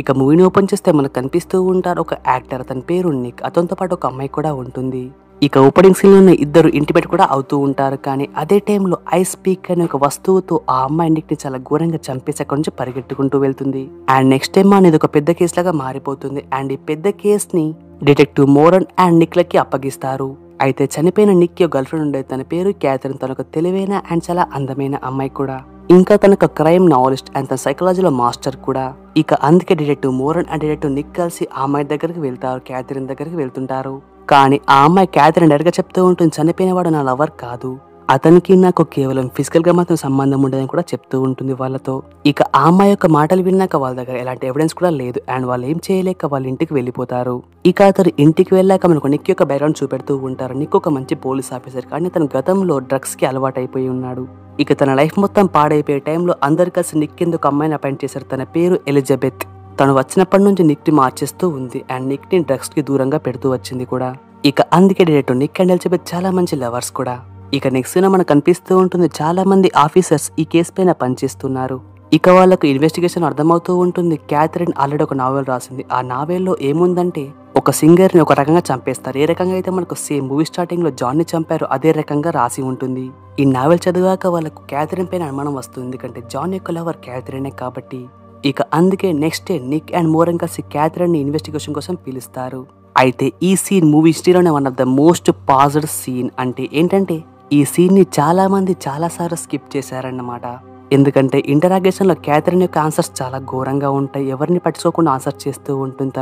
ఇక మూవీని ఓపెన్ చేస్తే మనకు కనిపిస్తూ ఉంటారు ఒక యాక్టర్, అతని పేరు నిక్. అతనితో పాటు ఒక అమ్మాయి కూడా ఉంటుంది. ఇక ఓపెనింగ్ సీన్ లోనే ఇద్దరు ఇంటిమేట్ కూడా అవుతూ ఉంటారు. కానీ అదే టైంలో ఐస్ పీక్ అనే ఒక వస్తువుతో ఆ అమ్మాయి నిక్ ని చాలా ఘోరంగా చంపేసి అక్కడి నుంచి పరిగెట్టుకుంటూ వెళ్తుంది. అండ్ నెక్స్ట్ టైం అనేది ఒక పెద్ద కేసు లాగా మారిపోతుంది. అండ్ ఈ పెద్ద కేస్ ని డిటెక్టివ్ మోరన్ అండ్ నిక్ లకి అప్పగిస్తారు. అయితే చనిపోయిన నిక్ యొక్క గర్ల్ ఫ్రెండ్ ఉండేది, తన పేరు క్యాథరిన్. తన ఒక తెలివైన అండ్ చాలా అందమైన అమ్మాయి కూడా. ఇంకా తనకు క్రైమ్ నావలిస్ట్ అండ్ తన సైకాలజీలో మాస్టర్ కూడా. ఇక అందుకే డిటెక్టివ్ మోరన్ అండ్ డిటెక్టివ్ నిక్ కలిసి ఆ అమ్మాయి దగ్గరికి వెళ్తారు, క్యాథరిన్ దగ్గరికి వెళ్తుంటారు. కానీ ఆ అమ్మాయి క్యాథరిన్ డైరెక్ట్ గా చెప్తూ ఉంటుంది, చనిపోయినవాడు నా లవర్ కాదు, అతనికి నాకు కేవలం ఫిజికల్ గా మాత్రం సంబంధం ఉండదని కూడా చెప్తూ ఉంటుంది వాళ్ళతో. ఇక ఆ అమ్మాయి యొక్క మాటలు విన్నాక వాళ్ళ దగ్గర ఎలాంటి ఎవిడెన్స్ కూడా లేదు. అండ్ వాళ్ళు ఏం చేయలేక వాళ్ళ ఇంటికి వెళ్ళిపోతారు. ఇక అతను ఇంటికి వెళ్ళాక మనకు నిక్ యొక్క బ్యాక్గ్రౌండ్ చూపెడుతూ ఉంటారు. నిక్ ఒక మంచి పోలీస్ ఆఫీసర్, కానీ తన గతంలో డ్రగ్స్ కి అలవాటు అయిపోయి ఉన్నాడు. ఇక తన లైఫ్ మొత్తం పాడైపోయే టైంలో అందరు కలిసి నిక్ కింద అమ్మాయిని అపాయింట్ చేశారు. తన పేరు ఎలిజబెత్. తను వచ్చినప్పటి నుంచి నిక్ ని మార్చేస్తూ ఉంది అండ్ నిక్ ని డ్రగ్స్ కి దూరంగా పెడుతూ వచ్చింది కూడా. ఇక అందుకే డైరెక్టర్ నిక్ అండ్ ఎలిజబెత్ చాలా మంచి లవర్స్ కూడా. ఇక నెక్స్ట్ మనకు కనిపిస్తూ ఉంటుంది, చాలా మంది ఆఫీసర్స్ ఈ కేసు పైన పనిచేస్తున్నారు. ఇక వాళ్ళకు ఇన్వెస్టిగేషన్ అర్థమవుతూ ఉంటుంది. క్యాథరిన్ ఆల్రెడీ ఒక నావెల్ రాసింది. ఆ నావెల్లో ఏముందంటే ఒక సింగర్ ని ఒక రకంగా చంపేస్తారు. ఏ రకంగా అయితే మనకు సేమ్ మూవీ స్టార్టింగ్ లో జాన్ ని చంపారు అదే రకంగా రాసి ఉంటుంది. ఈ నావెల్ చదివాక వాళ్ళకు క్యాథరిన్ పైన అనుమానం వస్తుంది, ఎందుకంటే జాన్ యొక్క లవర్ క్యాథరినే కాబట్టి. ఇక అందుకే next day Nick and Moran Catherine క్యాథరిన్ ని ఇన్వెస్టిగేషన్ కోసం పిలుస్తారు. అయితే ఈ సీన్ మూవీ హిస్టరీలోనే one of the most paused scene. అంటే ఏంటంటే ఈ సీన్ ని చాలా మంది చాలా సార్లు స్కిప్ చేశారన్నమాట. ఎందుకంటే ఇంటరాగేషన్ లో క్యాథరిన్ యొక్క ఆన్సర్స్ చాలా ఘోరంగా ఉంటాయి. ఎవరిని పట్టించుకోకుండా ఆన్సర్ చేస్తూ ఉంటుంది.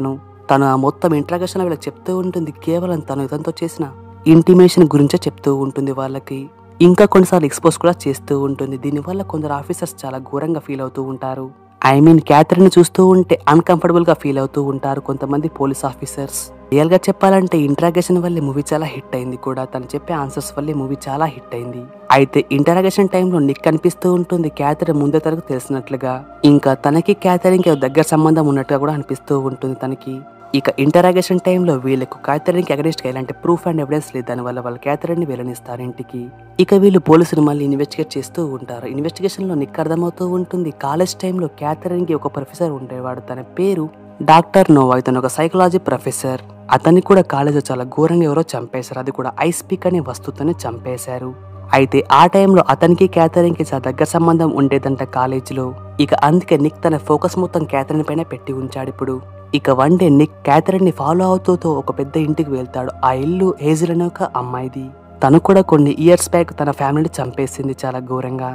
తను ఆ మొత్తం ఇంటరాగేషన్ లో వీళ్ళకి చెప్తూ ఉంటుంది, కేవలం తను ఇతనితో చేసిన ఇంటిమేషన్ గురించే చెప్తూ ఉంటుంది వాళ్ళకి. ఇంకా కొన్నిసార్లు ఎక్స్పోజ్ కూడా చేస్తూ ఉంటుంది. దీనివల్ల కొందరు ఆఫీసర్స్ చాలా ఘోరంగా ఫీల్ అవుతూ ఉంటారు. ఐ మీన్ క్యాథరిన్ చూస్తూ ఉంటే అన్కంఫర్టబుల్ గా ఫీల్ అవుతూ ఉంటారు కొంతమంది పోలీస్ ఆఫీసర్స్. రియల్ గా చెప్పాలంటే ఇంటరాగేషన్ వల్లే మూవీ చాలా హిట్ అయింది కూడా. తను చెప్పే ఆన్సర్స్ వల్లే మూవీ చాలా హిట్ అయింది. అయితే ఇంటరాగేషన్ టైంలో నిక్ కనిపిస్తూ ఉంటుంది క్యాథరిన్ ముందే తనకు తెలిసినట్లుగా. ఇంకా తనకి క్యాథరిన్ కి దగ్గర సంబంధం ఉన్నట్టుగా కూడా అనిపిస్తూ ఉంటుంది తనకి. ఇక ఇంటరాగేషన్ టైంలో వీళ్ళకు క్యాథరిన్ కి అగెన్స్ట్ గా ఎలాంటి ప్రూఫ్ అండ్ ఎవిడెన్స్ లేదు. దానివల్ల వాళ్ళు క్యాథరిన్ ని వెళ్ళనిస్తారు ఇంటికి. ఇక వీళ్ళు పోలీసులు మళ్ళీ ఇన్వెస్టిగేట్ చేస్తూ ఉంటారు. ఇన్వెస్టిగేషన్ లో నిక్ అర్థమవుతూ ఉంటుంది, కాలేజ్ టైంలో క్యాథరిన్ కి ఒక ప్రొఫెసర్ ఉండేవాడు. తన పేరు డాక్టర్ నోవా. ఇతను ఒక సైకాలజీ ప్రొఫెసర్. అతన్ని కూడా కాలేజీలో చాలా ఘోరంగా ఎవరో చంపేశారు. అది కూడా ఐస్ పీక్ అనే వస్తువుతోనే చంపేశారు. అయితే ఆ టైంలో అతనికి క్యాథరిన్ కి చాలా దగ్గర సంబంధం ఉండేదంట కాలేజీలో. ఇక అందుకే నిక్ తన ఫోకస్ మొత్తం క్యాథరిన్ పైన పెట్టి ఉంచాడు ఇప్పుడు. ఇక వన్ డే నిక్ క్యాథరిన్ ని ఫాలో అవుతూ ఒక పెద్ద ఇంటికి వెళ్తాడు. ఆ ఇల్లు హేజిల్ అనే ఒక అమ్మాయిది. తను కూడా కొన్ని ఇయర్స్ బ్యాక్ తన ఫ్యామిలీని చంపేసింది చాలా ఘోరంగా.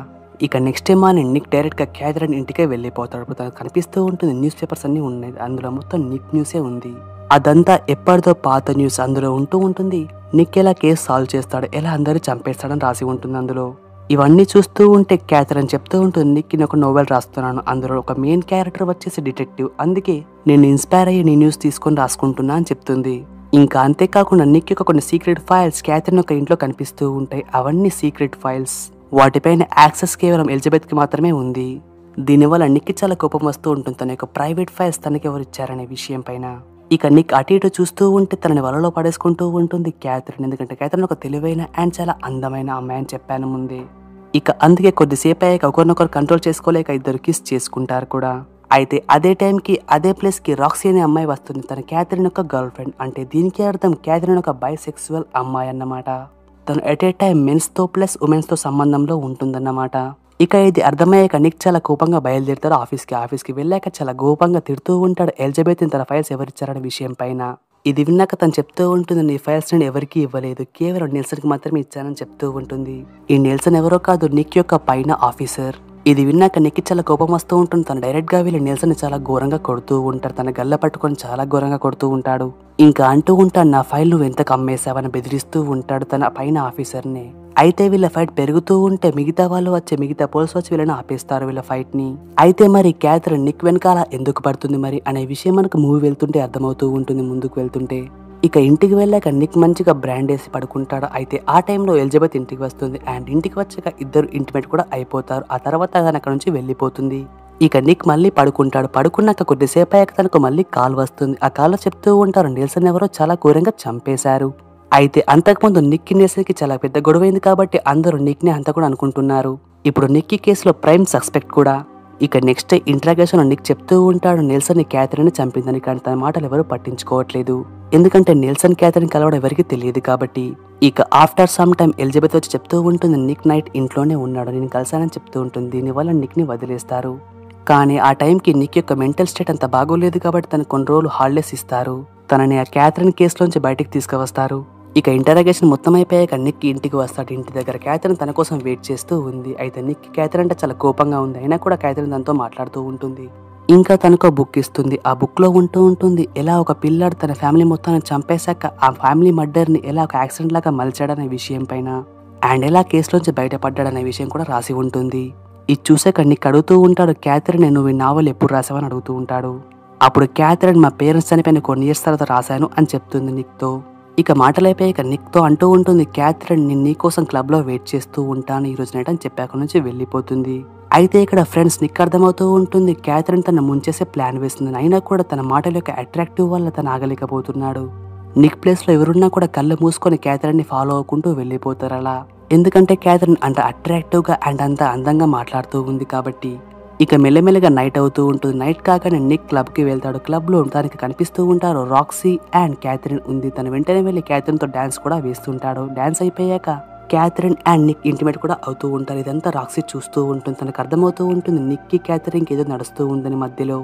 ఇక next day morning Nick direct గా క్యాథరిన్ ఇంటికే వెళ్ళిపోతాడు. ఇప్పుడు తనకు కనిపిస్తూ ఉంటుంది న్యూస్ పేపర్స్ అన్ని ఉన్నాయి. అందులో మొత్తం నిక్ న్యూసే ఉంది. అదంతా ఎప్పటిదో పాత న్యూస్. అందులో ఉంటూ ఉంటుంది నిక్ ఎలా కేసు సాల్వ్ చేస్తాడు, ఎలా అందరూ చంపేస్తాడని రాసి ఉంటుంది అందులో. ఇవన్నీ చూస్తూ ఉంటే క్యాథరిన్ చెప్తూ ఉంటుంది, నిక్ నేను ఒక నోవెల్ రాస్తున్నాను, అందులో ఒక మెయిన్ క్యారెక్టర్ వచ్చేసి డిటెక్టివ్, అందుకే నేను ఇన్స్పైర్ అయ్యి నీ న్యూస్ తీసుకొని రాసుకుంటున్నా అని చెప్తుంది. ఇంకా అంతేకాకుండా నిక్ యొక్క కొన్ని సీక్రెట్ ఫైల్స్ క్యాథరిన్ ఒక ఇంట్లో కనిపిస్తూ ఉంటాయి. అవన్నీ సీక్రెట్ ఫైల్స్. వాటిపైన యాక్సెస్ కేవలం ఎలిజబెత్ కి మాత్రమే ఉంది. దీనివల్ల నిక్ చాలా కోపం వస్తూ ఉంటుంది, తన యొక్క ప్రైవేట్ ఫైల్స్ తనకి ఎవరు ఇచ్చారనే విషయం పైన. ఇక నిక్ అటు ఇటు చూస్తూ ఉంటే తనని వలలో పడేసుకుంటూ ఉంటుంది క్యాథరిన్. ఎందుకంటే క్యాథరిన్ ఒక తెలివైన అండ్ చాలా అందమైన అమ్మాయి అని చెప్పాను ముందే. ఇక అందుకే కొద్దిసేపు అయ్యాక ఒకరినొకరు కంట్రోల్ చేసుకోలేక ఇద్దరు కిస్ చేసుకుంటారు కూడా. అయితే అదే టైంకి అదే ప్లేస్ కి రాక్సీ అనే అమ్మాయి వస్తుంది. తన క్యాథరిన్ యొక్క గర్ల్ ఫ్రెండ్. అంటే దీనికి అర్థం క్యాథరిన్ ఒక బైసెక్సువల్ అమ్మాయి అన్నమాట. తను ఎట్ ఏ టైం మెన్స్ తో ప్లస్ ఉమెన్స్ తో సంబంధంలో ఉంటుందన్నమాట. ఇక ఇది అర్థమయ్యాక నిక్ చాలా కోపంగా బయలుదేరుతాడు ఆఫీస్కి వెళ్ళాక చాలా కోపంగా తిడుతూ ఉంటాడు ఎలిజబెత్ తన ఫైల్స్ ఎవరిచ్చారనే విషయం పైన. ఇది విన్నాక తను చెప్తూ ఉంటుంది, నీ ఫైల్స్ నేను ఎవరికి ఇవ్వలేదు, కేవలం నెల్సన్ కి మాత్రమే ఇచ్చానని చెప్తూ ఉంటుంది. ఈ నెల్సన్ ఎవరో కాదు, నిక్ యొక్క పైన ఆఫీసర్. ఇది విన్నాక నిక్ చాలా కోపం వస్తూ ఉంటుంది. తను డైరెక్ట్ గా వెళ్ళి నెల్సన్ ని చాలా ఘోరంగా కొడుతూ ఉంటాడు. తన గల్ల పట్టుకొని చాలా ఘోరంగా కొడుతూ ఉంటాడు. ఇంకా అంటూ ఉంటాడు, నా ఫైల్ నువ్వు ఎంత కమ్మేశావని బెదిరిస్తూ ఉంటాడు తన పైన ఆఫీసర్ ని. అయితే వీళ్ళ ఫైట్ పెరుగుతూ ఉంటే మిగతా పోలీసు వచ్చి వీళ్ళని ఆపేస్తారు వీళ్ళ ఫైట్ ని. అయితే మరి క్యాథరిన్ నిక్ వెనకాల ఎందుకు పడుతుంది మరి అనే విషయం మనకు మూవీ వెళ్తుంటే అర్థమవుతూ ఉంటుంది ముందుకు వెళ్తుంటే. ఇక ఇంటికి వెళ్ళాక నిక్ మంచిగా బ్రాండ్ వేసి పడుకుంటాడు. అయితే ఆ టైంలో ఎలిజబెత్ ఇంటికి వస్తుంది అండ్ ఇంటికి వచ్చాక ఇద్దరు ఇంటిమేట్ కూడా అయిపోతారు. ఆ తర్వాత తను అక్కడ నుంచి వెళ్ళిపోతుంది. ఇక నిక్ మళ్ళీ పడుకుంటాడు. పడుకున్నాక కొద్దిసేపు అయ్యాక తనకు మళ్ళీ కాల్ వస్తుంది. ఆ కాల్లో చెప్తూ ఉంటారు నెల్సన్ ఎవరో చాలా ఘోరంగా చంపేశారు. అయితే అంతకుముందు నిక్ నెల్సన్ కి చాలా పెద్ద గొడవైంది కాబట్టి అందరూ నిక్ ని అంతా కూడా అనుకుంటున్నారు. ఇప్పుడు నిక్ కేసులో ప్రైమ్ సస్పెక్ట్ కూడా ఇక నెక్స్ట్ ఇంట్రాగేషన్ నిక్ చెప్తూ ఉంటాడు నెల్సన్ క్యాథరిన్ చంపిందని, కానీ తన మాటలు ఎవరు పట్టించుకోవట్లేదు. ఎందుకంటే నెల్సన్ క్యాథరిన్ కలవడం ఎవరికి తెలియదు కాబట్టి. ఇక ఆఫ్టర్ సమ్ టైమ్ ఎలిజబెత్ వచ్చి చెప్తూ ఉంటుంది నిక్ నైట్ ఇంట్లోనే ఉన్నాడు, నేను కలిసానని చెప్తూ ఉంటుంది. దీనివల్ల నిక్ ని వదిలేస్తారు. కానీ ఆ టైంకి నిక్ యొక్క మెంటల్ స్టేట్ అంత బాగోలేదు కాబట్టి తనకు కొన్ని రోజులు హాలిడేస్ ఇస్తారు. తనని ఆ క్యాథరిన్ కేసులోంచి బయటికి తీసుకువస్తారు. ఇక ఇంటరాగేషన్ మొత్తం అయిపోయాక నిక్ ఇంటికి వస్తాడు. ఇంటి దగ్గర క్యాథరిన్ తన కోసం వెయిట్ చేస్తూ ఉంది. అయితే నిక్ క్యాథరిన్ అంటే చాలా కోపంగా ఉంది, అయినా కూడా క్యాథరిన్ తనతో మాట్లాడుతూ ఉంటుంది. ఇంకా తనకు బుక్ ఇస్తుంది. ఆ బుక్ లో ఉంటుంది ఎలా ఒక పిల్లాడు తన ఫ్యామిలీ మొత్తాన్ని చంపేశాక ఆ ఫ్యామిలీ మర్డర్ ని ఎలా ఒక యాక్సిడెంట్ లాగా మలిచాడనే విషయం పైన, అండ్ ఎలా కేసులోంచి బయటపడ్డాడనే విషయం కూడా రాసి ఉంటుంది. ఇది చూసాక నిక్ అడుగుతూ ఉంటాడు క్యాథరిన్ నువ్వు ఈ నావల్ ఎప్పుడు రాసావని అడుగుతూ ఉంటాడు. అప్పుడు క్యాథరిన్ మా పేరెంట్స్ చనిపోయిన కొన్ని ఇయర్స్ తర్వాత రాశాను అని చెప్తుంది నిక్ తో. ఇక మాటలైపోయాక నిక్ తో అంటూ ఉంటుంది క్యాథరిన్ నేను నీకోసం క్లబ్ లో వెయిట్ చేస్తూ ఉంటాను ఈ రోజు నైట్ అని చెప్పాక నుంచి వెళ్ళిపోతుంది. అయితే ఇక్కడ ఫ్రెండ్స్ నిక్ అర్థమవుతూ ఉంటుంది క్యాథరిన్ తన ముంచేసే ప్లాన్ వేస్తుంది. అయినా కూడా తన మాటల యొక్క అట్రాక్టివ్ వల్ల తను ఆగలేకపోతున్నాడు. నిక్ ప్లేస్ లో ఎవరున్నా కూడా కళ్ళు మూసుకొని క్యాథరిన్ ని ఫాలో అవ్వకుంటూ వెళ్ళిపోతారు అలా. ఎందుకంటే క్యాథరిన్ అంత అట్రాక్టివ్ గా అండ్ అంత అందంగా మాట్లాడుతూ ఉంది కాబట్టి. ఇక మెల్లమెల్లగా నైట్ అవుతూ ఉంటుంది. నైట్ కాగానే నిక్ క్లబ్ కి వెళ్తాడు. క్లబ్ లో తనకి కనిపిస్తూ ఉంటారు రాక్సీ అండ్ క్యాథరిన్ ఉంది. తను వెంటనే వెళ్లి క్యాథరిన్ తో డాన్స్ కూడా వేస్తుంటాడు. డాన్స్ అయిపోయాక క్యాథరిన్ అండ్ నిక్ ఇంటిమేట్ కూడా అవుతూ ఉంటారు. ఇదంతా రాక్సీ చూస్తూ ఉంటుంది. తనకు అర్థమవుతూ ఉంటుంది నిక్ కి క్యాథరిన్ కి ఏదో నడుస్తూ ఉందని మధ్యలో.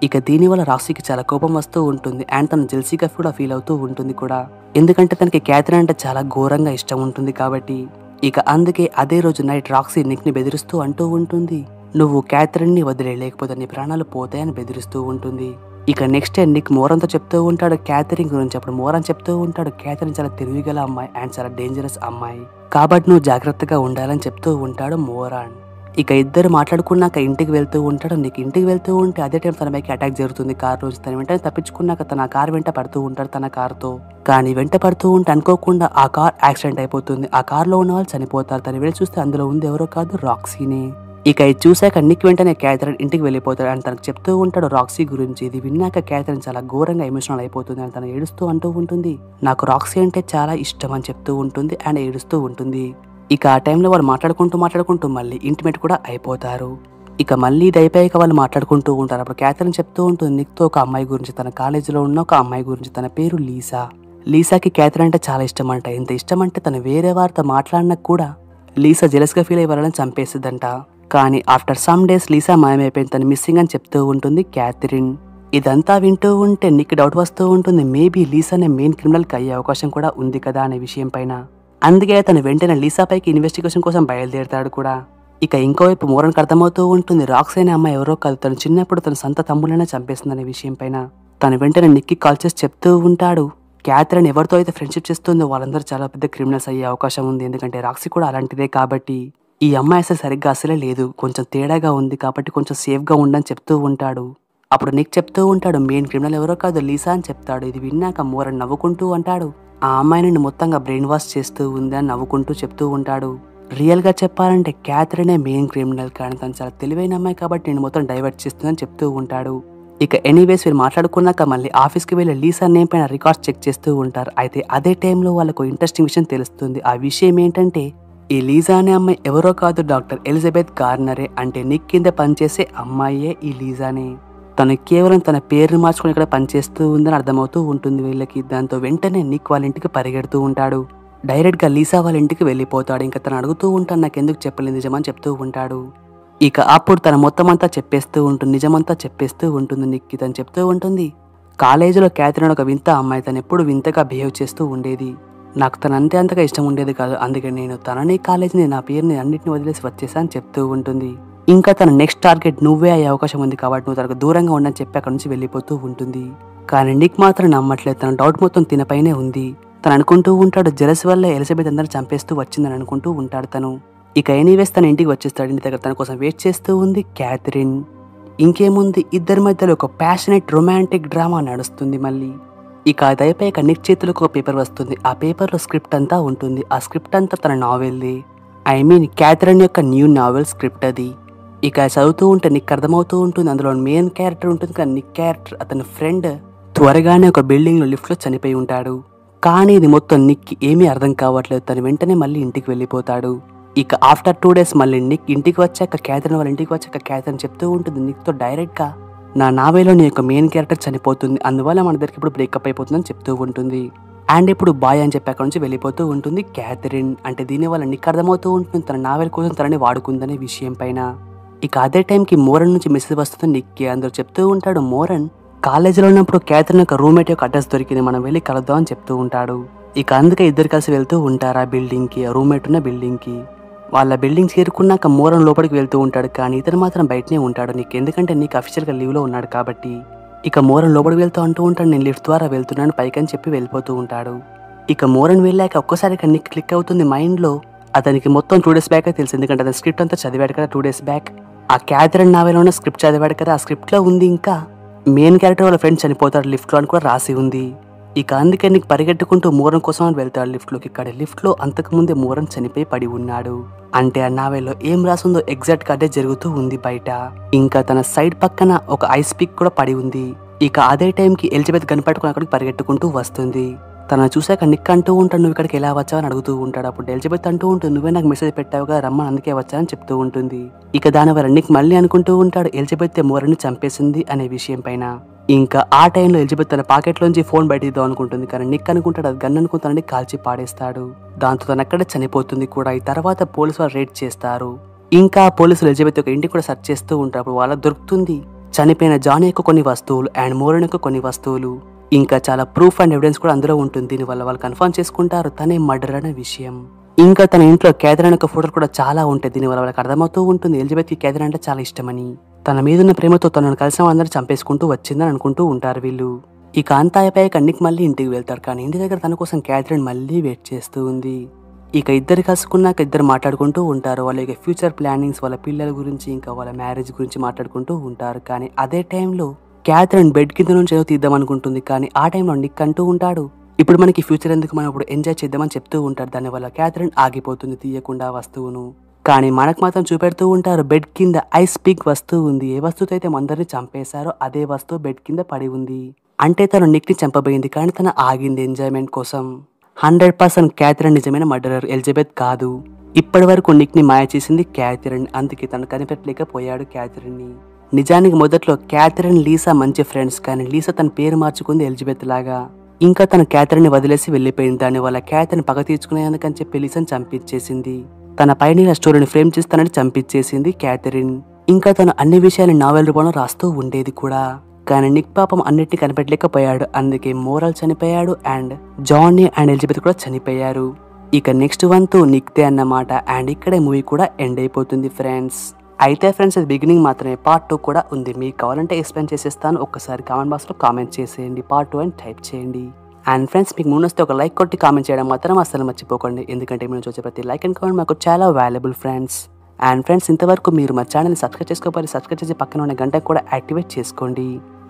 ఇక దీనివల్ల రాక్సీకి చాలా కోపం వస్తూ ఉంటుంది అండ్ తను జెల్సీగా కూడా ఫీల్ అవుతూ ఉంటుంది కూడా. ఎందుకంటే తనకి క్యాథరిన్ అంటే చాలా ఘోరంగా ఇష్టం ఉంటుంది కాబట్టి. ఇక అందుకే అదే రోజు నైట్ రాక్సీ నిక్ ని బెదిరిస్తూ అంటూ ఉంటుంది నువ్వు క్యాథరిన్ ని వదిలే లేకపోతే నీ ప్రాణాలు పోతాయని బెదిరిస్తూ ఉంటుంది. ఇక నెక్స్ట్ నిక్ మోరన్ తో చెప్తూ ఉంటాడు క్యాథరిన్ గురించి. అప్పుడు మోరన్ చెప్తూ ఉంటాడు క్యాథరిన్ చాలా తెలివిగల అమ్మాయి అండ్ చాలా డేంజరస్ అమ్మాయి కాబట్టి నువ్వు జాగ్రత్తగా ఉండాలని చెప్తూ ఉంటాడు మోరన్. ఇక ఇద్దరు మాట్లాడుకున్నాక ఇంటికి వెళ్తూ ఉంటాడు. నీకు ఇంటికి వెళ్తూ ఉంటే అదే టైం తన పైకి అటాక్ జరుగుతుంది కార్ నుంచి. తన వెంటనే తప్పించుకున్నాక తన కార్ వెంట పడుతూ ఉంటాడు తన కార్తో. కానీ వెంట పడుతూ ఉంటే అనుకోకుండా ఆ కార్ యాక్సిడెంట్ అయిపోతుంది. ఆ కార్ లో ఉన్న వాళ్ళు చనిపోతారు. తను వెళ్ళి చూస్తే అందులో ఉంది ఎవరో కాదు రాక్సీనే. ఇక ఇది చూశాక నిక్ వెంటనే క్యాథరిన్ ఇంటికి వెళ్ళిపోతాడు అని తనకు చెప్తూ ఉంటాడు రాక్సీ గురించి. ఇది విన్నాక క్యాథరిన్ చాలా ఘోరంగా ఎమోషనల్ అయిపోతుంది అని తను ఏడుస్తూ అంటూ ఉంటుంది నాకు రాక్సీ అంటే చాలా ఇష్టం అని చెప్తూ ఉంటుంది అండ్ ఏడుస్తూ ఉంటుంది. ఇక ఆ టైంలో వాళ్ళు మాట్లాడుకుంటూ మళ్ళీ ఇంటిమేట్ కూడా అయిపోతారు. ఇక మళ్ళీ ఇది అయిపోయాక వాళ్ళు మాట్లాడుకుంటూ ఉంటారు. అప్పుడు క్యాథరిన్ చెప్తూ ఉంటుంది నిక్తో ఒక అమ్మాయి గురించి, తన కాలేజీలో ఉన్న ఒక అమ్మాయి గురించి. తన పేరు లీసా. లీసాకి క్యాథరిన్ అంటే చాలా ఇష్టం అంట. ఎంత ఇష్టం అంటే తను వేరే వారితో మాట్లాడినా కూడా లీసా జెలస్ గా ఫీల్ అయ్యి వాళ్ళని చంపేస్తుందంట. కానీ ఆఫ్టర్ సమ్ డేస్ లీసా మాయమైపోయింది, తను మిస్సింగ్ అని చెప్తూ ఉంటుంది క్యాథరిన్. ఇదంతా వింటూ ఉంటే నీకు డౌట్ వస్తూ ఉంటుంది మేబీ లీసానే మెయిన్ క్రిమినల్ కి అయ్యే అవకాశం కూడా ఉంది కదా అనే విషయం పైన. అందుకే తను వెంటనే లీసా పైకి ఇన్వెస్టిగేషన్ కోసం బయలుదేరతాడు కూడా. ఇక ఇంకోవైపు మోరన్కి అర్థమవుతూ ఉంటుంది రాక్సీ అనే అమ్మాయి ఎవరో కాదు, తను చిన్నప్పుడు తన సొంత తమ్ముళ్ళనే చంపేస్తుందనే విషయం పైన. తను వెంటనే నిక్కి కాల్ చేసి చెప్తూ ఉంటాడు క్యాథరిన్ ఎవరితో అయితే ఫ్రెండ్షిప్ చేస్తుందో వాళ్ళందరూ చాలా పెద్ద క్రిమినల్స్ అయ్యే అవకాశం ఉంది. ఎందుకంటే రాక్సీ కూడా అలాంటిదే కాబట్టి. ఈ అమ్మాయి అసలు సరిగ్గా అసలే లేదు, కొంచెం తేడాగా ఉంది కాబట్టి కొంచెం సేఫ్ గా ఉండని చెప్తూ ఉంటాడు. అప్పుడు నిక్ చెప్తూ ఉంటాడు మెయిన్ క్రిమినల్ ఎవరో కాదు లీసా అని చెప్తాడు. ఇది విన్నాక మోరన్ నవ్వుకుంటూ అంటాడు ఆ అమ్మాయిని మొత్తంగా బ్రెయిన్ వాష్ చేస్తూ ఉంది అని నవ్వుకుంటూ చెప్తూ ఉంటాడు. రియల్ గా చెప్పాలంటే క్యాథరినే మెయిన్ క్రిమినల్, కానీ తను చాలా తెలివైన అమ్మాయి కాబట్టి నేను మొత్తం డైవర్ట్ చేస్తుందని చెప్తూ ఉంటాడు. ఇక ఎనీవేస్ వీళ్ళు మాట్లాడుకున్నాక మళ్ళీ ఆఫీస్కి వెళ్ళి లీసా నేమ్ పైన రికార్డ్స్ చెక్ చేస్తూ ఉంటారు. అయితే అదే టైంలో వాళ్ళకు ఇంట్రెస్టింగ్ విషయం తెలుస్తుంది. ఆ విషయం ఏంటంటే ఈ లీజా అనే అమ్మాయి ఎవరో కాదు డాక్టర్ ఎలిజబెత్ గార్నరే. అంటే నిక్ కింద పనిచేసే అమ్మాయే ఈ లీజానే. తను కేవలం తన పేరుని మార్చుకుని ఇక్కడ పనిచేస్తూ ఉందని అర్థమవుతూ ఉంటుంది వీళ్ళకి. దాంతో వెంటనే నిక్ వాళ్ళ ఇంటికి పరిగెడుతూ ఉంటాడు. డైరెక్ట్ గా లీసా వాళ్ళ ఇంటికి వెళ్ళిపోతాడు. ఇంకా తను అడుగుతూ ఉంటాడు నాకెందుకు చెప్పలేదు నిజమని చెప్తూ ఉంటాడు. ఇక అప్పుడు తన మొత్తం అంతా చెప్పేస్తూ ఉంటుంది, నిజమంతా చెప్పేస్తూ ఉంటుంది నిక్కి. తను చెప్తూ ఉంటుంది కాలేజీలో క్యాథరిన్ ఒక వింత అమ్మాయి, తను ఎప్పుడు వింతగా బిహేవ్ చేస్తూ ఉండేది. నాకు తను అంతగా ఇష్టం ఉండేది కాదు, అందుకే నేను తనని కాలేజీని నా పేరుని అన్నింటిని వదిలేసి వచ్చేసా అని చెప్తూ ఉంటుంది. ఇంకా తన నెక్స్ట్ టార్గెట్ నువ్వే అయ్యే అవకాశం ఉంది కాబట్టి నువ్వు తనకు దూరంగా ఉండని చెప్పి అక్కడ నుంచి వెళ్ళిపోతూ ఉంటుంది. కానీ నిక్ మాత్రం నమ్మట్లేదు, తన డౌట్ మొత్తం తినపైనే ఉంది. తను అనుకుంటూ ఉంటాడు జెలస్ వల్ల ఎలిజబెత్ అందరిని చంపేస్తూ వచ్చిందని అనుకుంటూ ఉంటాడు తను. ఇక ఎనీవేస్ తన ఇంటికి వచ్చేస్తాడు. ఇంటి దగ్గర తన కోసం వెయిట్ చేస్తూ ఉంది క్యాథరిన్. ఇంకేముంది ఇద్దరి మధ్యలో ఒక ప్యాషనేట్ రొమాంటిక్ డ్రామా నడుస్తుంది మళ్ళీ. ఇక అది అయిపోయాక నిక్ చేతులకు ఒక పేపర్ వస్తుంది. ఆ పేపర్లో స్క్రిప్ట్ అంతా ఉంటుంది. ఆ స్క్రిప్ట్ అంతా తన నావెల్ది, ఐ మీన్ క్యాథరిన్ యొక్క న్యూ నావెల్ స్క్రిప్ట్ అది. ఇక చదువుతూ ఉంటే నిక్ అర్థమవుతూ ఉంటుంది అందులో మెయిన్ క్యారెక్టర్ ఉంటుంది కానీ నిక్ క్యారెక్టర్ అతని ఫ్రెండ్ త్వరగానే ఒక బిల్డింగ్ లో లిఫ్ట్ లో చనిపోయి ఉంటాడు. కానీ ఇది మొత్తం నిక్ ఏమీ అర్థం కావట్లేదు. తను వెంటనే మళ్ళీ ఇంటికి వెళ్ళిపోతాడు. ఇక ఆఫ్టర్ 2 డేస్ మళ్ళీ నిక్ ఇంటికి వచ్చాక క్యాథరిన్ వాళ్ళ ఇంటికి వచ్చాక క్యాథరిన్ చెప్తూ ఉంటుంది నిక్తో డైరెక్ట్గా నా నావెల్లో నీ యొక్క మెయిన్ క్యారెక్టర్ చనిపోతుంది, అందువల్ల మన దగ్గరికి ఇప్పుడు బ్రేకప్ అయిపోతుందని చెప్తూ ఉంటుంది. అండ్ ఇప్పుడు బాయ్ అని చెప్పి అక్కడ నుంచి వెళ్ళిపోతూ ఉంటుంది క్యాథరిన్. అంటే దీనివల్ల నిక్ అర్థమవుతూ ఉంటుంది తన నావెల్ కోసం తనని వాడుకుందనే విషయం పైన. ఇక అదే టైంకి మోరన్ నుంచి మెసేజ్ వస్తుంది నిక్కి. అందరూ చెప్తూ ఉంటాడు మోరన్ కాలేజీలో ఉన్నప్పుడు క్యాథరిన్ యొక్క రూమ్మేట్ యొక్క అడ్రస్ దొరికింది, మనం వెళ్ళి కలుద్దాం అని చెప్తూ ఉంటాడు. ఇక అందుకే ఇద్దరు కలిసి వెళ్తూ ఉంటారు ఆ బిల్డింగ్కి, రూమ్మేట్ ఉన్న బిల్డింగ్కి. వాళ్ళ బిల్డింగ్ చేరుకున్నాక మోరన్ లోపలికి వెళ్తూ ఉంటాడు, కానీ ఇతను మాత్రం బయటనే ఉంటాడు నీకు, ఎందుకంటే నీకు అఫీషియల్గా లీవ్లో ఉన్నాడు కాబట్టి. ఇక మోరన్ లోపలికి వెళ్తూ అంటూ ఉంటాడు నేను లిఫ్ట్ ద్వారా వెళ్తున్నాను పైకి అని చెప్పి వెళ్ళిపోతూ ఉంటాడు. ఇక మోరన్ వెళ్ళాక ఒక్కసారిగా నిక్ క్లిక్ అవుతుంది మైండ్లో. అతనికి మొత్తం 2 డేస్ బ్యాక్ తెలుసు, ఎందుకంటే అతను స్క్రిప్ట్ అంతా చదివాడు కదా 2 డేస్ బ్యాక్. ఆ క్యాథరిన్ నావెల్లో ఉన్న స్క్రిప్ట్ చదివాడు కదా, ఆ స్క్రిప్ట్లో ఉంది ఇంకా మెయిన్ క్యారెక్టర్ వాళ్ళ ఫ్రెండ్ చనిపోతాడు లిఫ్ట్లో అని కూడా రాసి ఉంది. ఇక అందుకే నీకు పరిగెట్టుకుంటూ మోరన్ కోసం అని వెళ్తాడు లిఫ్ట్లోకి. ఇక్కడ లిఫ్ట్లో అంతకుముందే మోరన్ చనిపోయి పడి ఉన్నాడు. అంటే ఆ నావెల్లో ఏం రాసిందో ఎగ్జాక్ట్గా అదే జరుగుతూ ఉంది బయట. ఇంకా తన సైడ్ పక్కన ఒక ఐస్ పిక్ కూడా పడి ఉంది. ఇక అదే టైంకి ఎలిజబెత్ కనిపెట్టుకుని అక్కడికి పరిగెట్టుకుంటూ వస్తుంది. తనను చూశాక నిక్ అంటూ ఉంటాడు నువ్వు ఇక్కడికి ఎలా వచ్చావని అడుగుతూ ఉంటాడు. అప్పుడు ఎలిజబెత్ అంటూ ఉంటుంది నువ్వే నాకు మెసేజ్ పెట్టావుగా రమ్మని అందుకే వచ్చానని చెప్తూ ఉంటుంది. ఇక దానివల్ల నిక్ మళ్ళీ అనుకుంటూ ఉంటాడు ఎలిజబెత్ మోరన్ని చంపేసింది అనే విషయం పైన. ఇంకా ఆ టైంలో ఎలిజబెత్ తన పాకెట్లోంచి ఫోన్ బయటిద్దాం అనుకుంటుంది, కానీ నిక్ అనుకుంటాడు అది గన్ అనుకుంటానని కాల్చి పాడేస్తాడు. దాంతో తను అక్కడే చనిపోతుంది కూడా. ఈ తర్వాత పోలీసు వాళ్ళు రేడ్ చేస్తారు. ఇంకా పోలీసులు ఎలిజబెత్ యొక్క ఇంటికి కూడా సెర్చ్ చేస్తూ ఉంటారు. అప్పుడు వాళ్ళ దొరుకుతుంది చనిపోయిన జానీ యొక్క కొన్ని వస్తువులు అండ్ మోరన్ యొక్క కొన్ని వస్తువులు, ఇంకా చాలా ప్రూఫ్ అండ్ ఎవిడెన్స్ కూడా అందులో ఉంటుంది. దీనివల్ల వాళ్ళు కన్ఫర్మ్ చేసుకుంటారు తనే మర్డర్ అనే విషయం. ఇంకా తన ఇంట్లో క్యాథరిన్ యొక్క ఫోటోలు కూడా చాలా ఉంటాయి. దీనివల్ల వాళ్ళకి అర్థమవుతూ ఉంటుంది ఎలిజబెత్కి క్యాథరిన్ అంటే చాలా ఇష్టమని. తన మీదున్న ప్రేమతో తనను కలిసిన వాళ్ళందరూ చంపేసుకుంటూ వచ్చిందని అనుకుంటూ ఉంటారు వీళ్ళు. ఇక అంతా అయిపోయాక నిక్ మళ్ళీ ఇంటికి వెళ్తారు, కానీ ఇంటి దగ్గర తన కోసం క్యాథరిన్ మళ్ళీ వెయిట్ చేస్తూ ఉంది. ఇక ఇద్దరు కలుసుకున్నాక ఇద్దరు మాట్లాడుకుంటూ ఉంటారు వాళ్ళ యొక్క ఫ్యూచర్ ప్లానింగ్స్, వాళ్ళ పిల్లల గురించి, ఇంకా వాళ్ళ మ్యారేజ్ గురించి మాట్లాడుకుంటూ ఉంటారు. కానీ అదే టైంలో క్యాథరిన్ బెడ్ కింద నుంచి ఏదో తీద్దాం అనుకుంటుంది, కానీ ఆ టైంలో నిక్ అంటూ ఉంటాడు ఇప్పుడు మనకి ఫ్యూచర్ ఎందుకు, మనం ఇప్పుడు ఎంజాయ్ చేద్దామని చెప్తూ ఉంటారు. దానివల్ల క్యాథరిన్ ఆగిపోతుంది తీయకుండా వస్తువును. కానీ మనకు మాత్రం చూపెడుతూ ఉంటారు బెడ్ కింద ఐస్ పిక్ వస్తువు ఉంది. ఏ వస్తువుతో అయితే అందరిని చంపేశారో అదే వస్తువు బెడ్ కింద పడి ఉంది. అంటే తను నిక్ ని చంపబోయింది, కానీ తను ఆగింది ఎంజాయ్మెంట్ కోసం. 100% క్యాథరిన్ నిజమైన మర్డరర్, ఎలిజబెత్ కాదు. ఇప్పటి వరకు నిక్ ని మాయ చేసింది క్యాథరిన్, అందుకే తను కనిపెట్టలేకపోయాడు క్యాథరిన్ ని. నిజానికి మొదట్లో క్యాథరిన్ లీసా మంచి ఫ్రెండ్స్, కానీ లీసా తన పేరు మార్చుకుంది ఎలిజబెత్ లాగా. ఇంకా తన క్యాథరిన్ ని వదిలేసి వెళ్లిపోయింది. దానివల్ల క్యాథరిన్ పగ తీర్చుకునేందుకని చెప్పి లీసాని చంపించేసింది. తన పైన స్టోరీని ఫ్రేమ్ చేసి తనని చంపించేసింది క్యాథరిన్. ఇంకా తను అన్ని విషయాలు నావెల్ రూపంలో రాస్తూ ఉండేది కూడా. కానీ నిక్ పాపం అన్నిటిని కనిపెట్టలేకపోయాడు, అందుకే మోరల్ చనిపోయాడు అండ్ జానీ అండ్ ఎలిజబెత్ కూడా చనిపోయారు. ఇక నెక్స్ట్ వంతు నిక్దే అన్నమాట. అండ్ ఇక్కడే మూవీ కూడా ఎండ్ అయిపోతుంది ఫ్రెండ్స్. అయితే ఫ్రెండ్స్ అది బిగినింగ్ మాత్రమే, పార్ట్ 2 కూడా ఉంది. మీకు కావాలంటే ఎక్స్ప్లెయిన్ చేసేస్తాను, ఒక్కసారి కామెంట్ బాక్స్లో కామెంట్ చేసేయండి పార్ట్ 2 అని టైప్ చేయండి. అండ్ ఫ్రెండ్స్ మీకు ముందు వస్తే ఒక లైక్ కొట్టి కామెంట్ చేయడం మాత్రం అసలు మర్చిపోకండి, ఎందుకంటే మీ నుంచి వచ్చే ప్రతి లైక్ అండ్ కామెంట్ మాకు చాలా వాల్యుబుల్ ఫ్రెండ్స్. అండ్ ఫ్రెండ్స్ ఇంతవరకు మీరు మా ఛానల్ని సబ్స్క్రైబ్ చేసుకోవాలి, సబ్స్క్రైబ్ చేసి పక్కన ఉన్న గంట కూడా యాక్టివేట్ చేసుకోండి.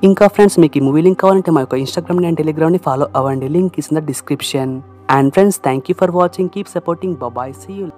ఇంకా ఫ్రెండ్స్ మీకు ఈ మూవీ లింక్ కావాలంటే మా యొక్క ఇన్స్టాగ్రామ్ అండ్ టెలిగ్రామ్ని ఫాలో అవ్వండి, link is in the description. And friends thank you for watching, keep supporting, bye, see you.